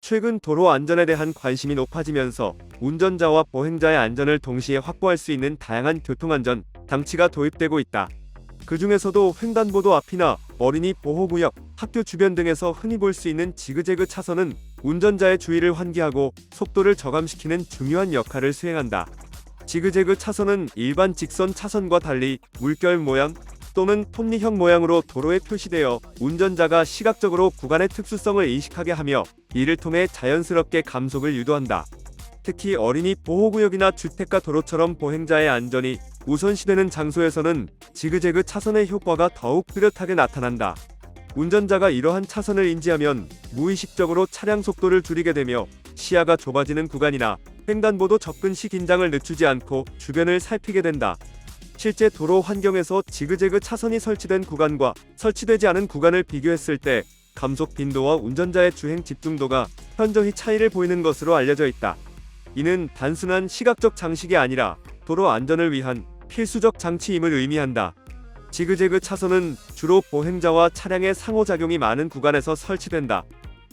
최근 도로 안전에 대한 관심이 높아지면서 운전자와 보행자의 안전을 동시에 확보할 수 있는 다양한 교통안전 장치가 도입되고 있다. 그 중에서도 횡단보도 앞이나 어린이 보호구역, 학교 주변 등에서 흔히 볼 수 있는 지그재그 차선은 운전자의 주의를 환기하고 속도를 저감시키는 중요한 역할을 수행한다. 지그재그 차선은 일반 직선 차선과 달리 물결 모양 또는 톱니형 모양으로 도로에 표시되어 운전자가 시각적으로 구간의 특수성을 인식하게 하며 이를 통해 자연스럽게 감속을 유도한다. 특히 어린이 보호구역이나 주택가 도로처럼 보행자의 안전이 우선시되는 장소에서는 지그재그 차선의 효과가 더욱 뚜렷하게 나타난다. 운전자가 이러한 차선을 인지하면 무의식적으로 차량 속도를 줄이게 되며 시야가 좁아지는 구간이나 횡단보도 접근 시 긴장을 늦추지 않고 주변을 살피게 된다. 실제 도로 환경에서 지그재그 차선이 설치된 구간과 설치되지 않은 구간을 비교했을 때 감속 빈도와 운전자의 주행 집중도가 현저히 차이를 보이는 것으로 알려져 있다. 이는 단순한 시각적 장식이 아니라 도로 안전을 위한 필수적 장치임을 의미한다. 지그재그 차선은 주로 보행자와 차량의 상호작용이 많은 구간에서 설치된다.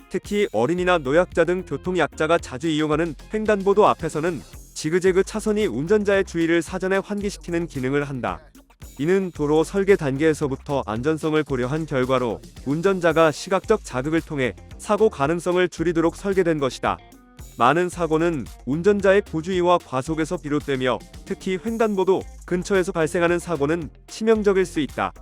특히 어린이나 노약자 등 교통약자가 자주 이용하는 횡단보도 앞에서는 지그재그 차선이 운전자의 주의를 사전에 환기시키는 기능을 한다. 이는 도로 설계 단계에서부터 안전성을 고려한 결과로 운전자가 시각적 자극을 통해 사고 가능성을 줄이도록 설계된 것이다. 많은 사고는 운전자의 부주의와 과속에서 비롯되며 특히 횡단보도 근처에서 발생하는 사고는 치명적일 수 있다.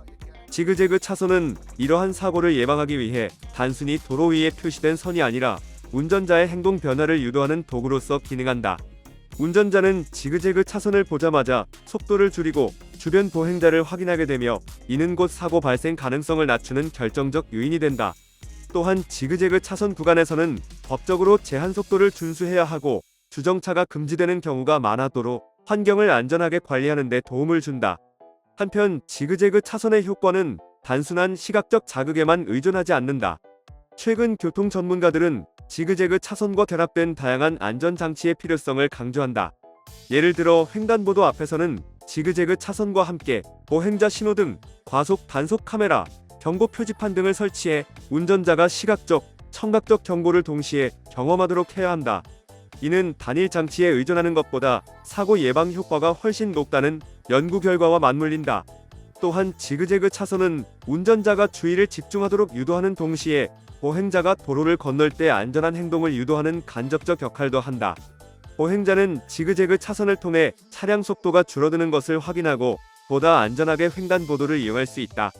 지그재그 차선은 이러한 사고를 예방하기 위해 단순히 도로 위에 표시된 선이 아니라 운전자의 행동 변화를 유도하는 도구로서 기능한다. 운전자는 지그재그 차선을 보자마자 속도를 줄이고 주변 보행자를 확인하게 되며 이는 곧 사고 발생 가능성을 낮추는 결정적 요인이 된다. 또한 지그재그 차선 구간에서는 법적으로 제한 속도를 준수해야 하고 주정차가 금지되는 경우가 많아 도로 환경을 안전하게 관리하는 데 도움을 준다. 한편 지그재그 차선의 효과는 단순한 시각적 자극에만 의존하지 않는다. 최근 교통 전문가들은 지그재그 차선과 결합된 다양한 안전장치의 필요성을 강조한다. 예를 들어 횡단보도 앞에서는 지그재그 차선과 함께 보행자 신호등, 과속 단속 카메라, 경고 표지판 등을 설치해 운전자가 시각적, 청각적 경고를 동시에 경험하도록 해야 한다. 이는 단일 장치에 의존하는 것보다 사고 예방 효과가 훨씬 높다는 연구 결과와 맞물린다. 또한 지그재그 차선은 운전자가 주의를 집중하도록 유도하는 동시에 보행자가 도로를 건널 때 안전한 행동을 유도하는 간접적 역할도 한다. 보행자는 지그재그 차선을 통해 차량 속도가 줄어드는 것을 확인하고 보다 안전하게 횡단보도를 이용할 수 있다.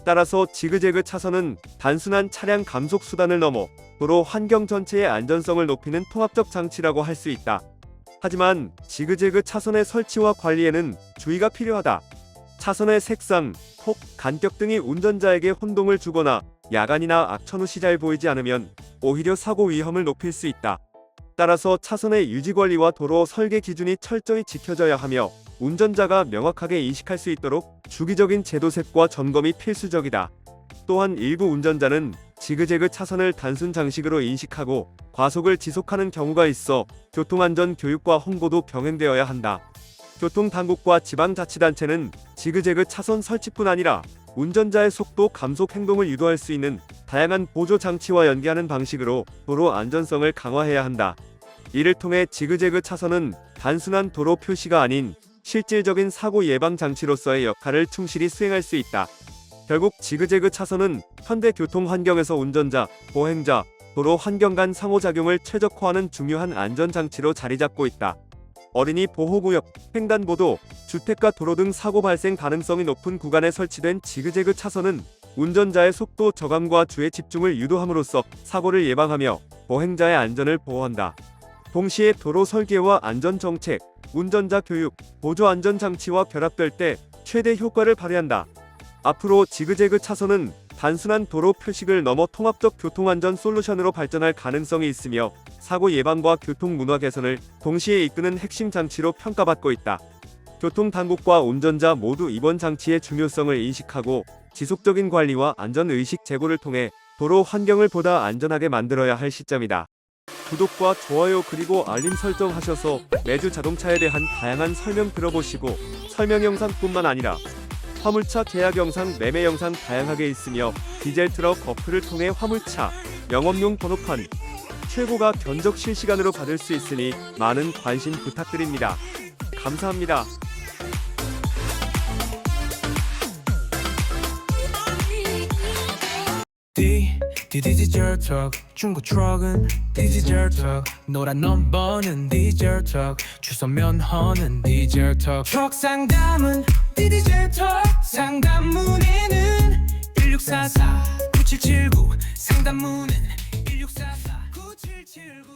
따라서 지그재그 차선은 단순한 차량 감속 수단을 넘어 도로 환경 전체의 안전성을 높이는 통합적 장치라고 할 수 있다. 하지만 지그재그 차선의 설치와 관리에는 주의가 필요하다. 차선의 색상, 폭, 간격 등이 운전자에게 혼동을 주거나 야간이나 악천 후 시 잘 보이지 않으면 오히려 사고 위험을 높일 수 있다. 따라서 차선의 유지 관리와 도로 설계 기준이 철저히 지켜져야 하며 운전자가 명확하게 인식할 수 있도록 주기적인 제도색과 점검이 필수적이다. 또한 일부 운전자는 지그재그 차선을 단순 장식으로 인식하고 과속을 지속하는 경우가 있어 교통안전 교육과 홍보도 병행되어야 한다. 교통당국과 지방자치단체는 지그재그 차선 설치뿐 아니라 운전자의 속도 감속 행동을 유도할 수 있는 다양한 보조 장치와 연계하는 방식으로 도로 안전성을 강화해야 한다. 이를 통해 지그재그 차선은 단순한 도로 표시가 아닌 실질적인 사고 예방 장치로서의 역할을 충실히 수행할 수 있다. 결국 지그재그 차선은 현대 교통 환경에서 운전자, 보행자, 도로 환경 간 상호작용을 최적화하는 중요한 안전장치로 자리잡고 있다. 어린이 보호구역, 횡단보도, 주택가 도로 등 사고 발생 가능성이 높은 구간에 설치된 지그재그 차선은 운전자의 속도 저감과 주의 집중을 유도함으로써 사고를 예방하며 보행자의 안전을 보호한다. 동시에 도로 설계와 안전정책, 운전자 교육, 보조 안전장치와 결합될 때 최대 효과를 발휘한다. 앞으로 지그재그 차선은 단순한 도로 표식을 넘어 통합적 교통안전 솔루션으로 발전할 가능성이 있으며 사고 예방과 교통 문화 개선을 동시에 이끄는 핵심 장치로 평가받고 있다. 교통당국과 운전자 모두 이번 장치의 중요성을 인식하고 지속적인 관리와 안전의식 제고를 통해 도로 환경을 보다 안전하게 만들어야 할 시점이다. 구독과 좋아요 그리고 알림 설정하셔서 매주 자동차에 대한 다양한 설명 들어보시고 설명 영상뿐만 아니라 화물차 계약 영상, 매매 영상 다양하게 있으며 디젤 트럭 어플을 통해 화물차, 영업용 번호판, 최고가 견적 실시간으로 받을 수 있으니 많은 관심 부탁드립니다. 감사합니다. 디지털 턱 중고 트럭은 디지털 턱 노란 넘버는 디지털 턱 주소 면허는 디지털 턱 트럭 상담은 디지털 턱 상담 문의는 1644 9779 상담 문의는 1644 9779